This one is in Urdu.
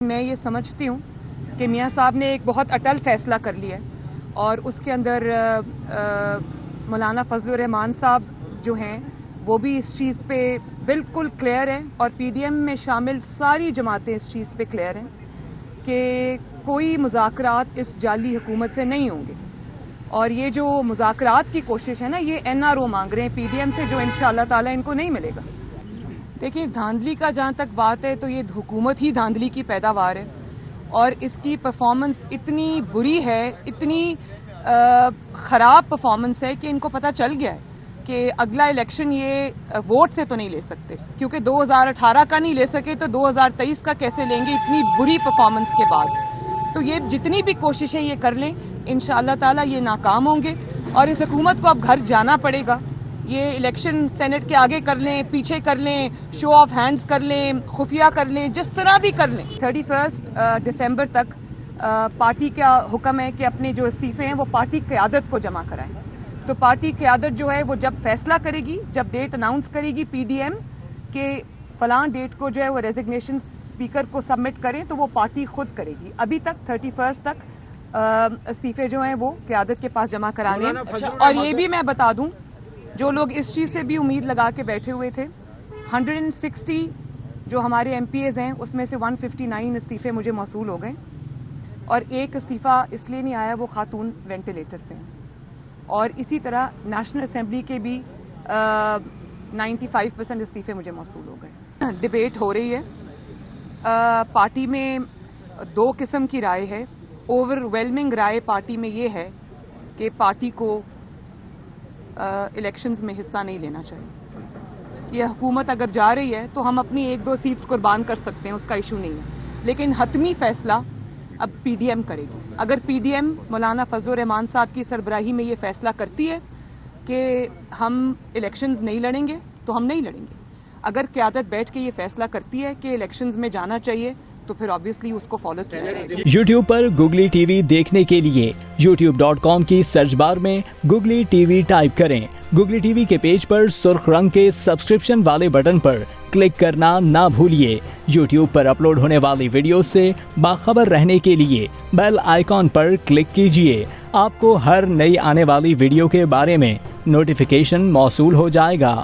میں یہ سمجھتی ہوں کہ میاں صاحب نے ایک بہت اٹل فیصلہ کر لیا ہے اور اس کے اندر مولانا فضل الرحمان صاحب جو ہیں وہ بھی اس چیز پہ بالکل کلیئر ہیں اور پی ڈی ایم میں شامل ساری جماعتیں اس چیز پہ کلیئر ہیں کہ کوئی مذاکرات اس جعلی حکومت سے نہیں ہوں گے. اور یہ جو مذاکرات کی کوشش ہے نا یہ این آر او مانگ رہے ہیں پی ڈی ایم سے جو انشاءاللہ تعالی ان کو نہیں ملے گا. دیکھیں دھاندلی کا جہاں تک بات ہے تو یہ حکومت ہی دھاندلی کی پیداوار ہے اور اس کی پرفارمنس اتنی بری ہے, اتنی خراب پرفارمنس ہے کہ ان کو پتہ چل گیا ہے کہ اگلا الیکشن یہ ووٹ سے تو نہیں لے سکتے, کیونکہ 2018 کا نہیں لے سکے تو 2023 کا کیسے لیں گے اتنی بری پرفارمنس کے بعد. تو یہ جتنی بھی کوششیں یہ کر لیں انشاءاللہ تعالی یہ ناکام ہوں گے اور اس حکومت کو اب گھر جانا پڑے گا. یہ الیکشن سینٹ کے آگے کر لیں, پیچھے کر لیں, شو آف ہینڈز کر لیں, خفیہ کر لیں, جس طرح بھی کر لیں. 31 دسمبر تک پارٹی کا حکم ہے کہ اپنے جو استعفے ہیں وہ پارٹی قیادت کو جمع کرائیں. تو پارٹی قیادت جو ہے وہ جب فیصلہ کرے گی, جب ڈیٹ اناؤنس کرے گی پی ڈی ایم کہ فلاں ڈیٹ کو جو ہے وہ ریزگنیشن اسپیکر کو سبمٹ کریں تو وہ پارٹی خود کرے گی. ابھی تک 31 تک استعفے جو ہیں وہ قیادت کے پاس جمع کرانے ہیں. اور یہ بھی میں بتا دوں جو لوگ اس چیز سے بھی امید لگا کے بیٹھے ہوئے تھے, 160 جو ہمارے ایم پی ایز ہیں اس میں سے 159 استعفے مجھے موصول ہو گئے اور ایک استعفیٰ اس لیے نہیں آیا وہ خاتون وینٹیلیٹر پہ ہیں. اور اسی طرح نیشنل اسمبلی کے بھی 95% استعفے مجھے موصول ہو گئے. ڈبیٹ ہو رہی ہے پارٹی میں, دو قسم کی رائے ہے. اوور ویلمنگ رائے پارٹی میں یہ ہے کہ پارٹی کو الیکشنز میں حصہ نہیں لینا چاہیے. یہ حکومت اگر جا رہی ہے تو ہم اپنی 1-2 سیٹس قربان کر سکتے ہیں, اس کا ایشو نہیں ہے, لیکن حتمی فیصلہ اب پی ڈی ایم کرے گی. اگر پی ڈی ایم مولانا فضل الرحمان صاحب کی سربراہی میں یہ فیصلہ کرتی ہے کہ ہم الیکشنز نہیں لڑیں گے تو ہم نہیں لڑیں گے. اگر قیادت بیٹھ کے یہ فیصلہ کرتی ہے کہ الیکشنز میں جانا چاہیے تو پھر آبویسلی اس کو فالو کیا جائے گا. یوٹیوب پر گوگلی ٹی وی دیکھنے کے لیے youtube.com کی سرچ بار میں گوگلی ٹی وی ٹائپ کریں. گوگلی ٹی وی کے پیج پر سرخ رنگ کے سبسکرپشن والے بٹن پر کلک کرنا نہ بھولیے. یوٹیوب پر اپلوڈ ہونے والی ویڈیو سے باخبر رہنے کے لیے بیل آئیکن پر کلک کیجیے. آپ کو ہر نئی آنے والی ویڈیو کے بارے میں نوٹیفیکیشن موصول ہو جائے گا.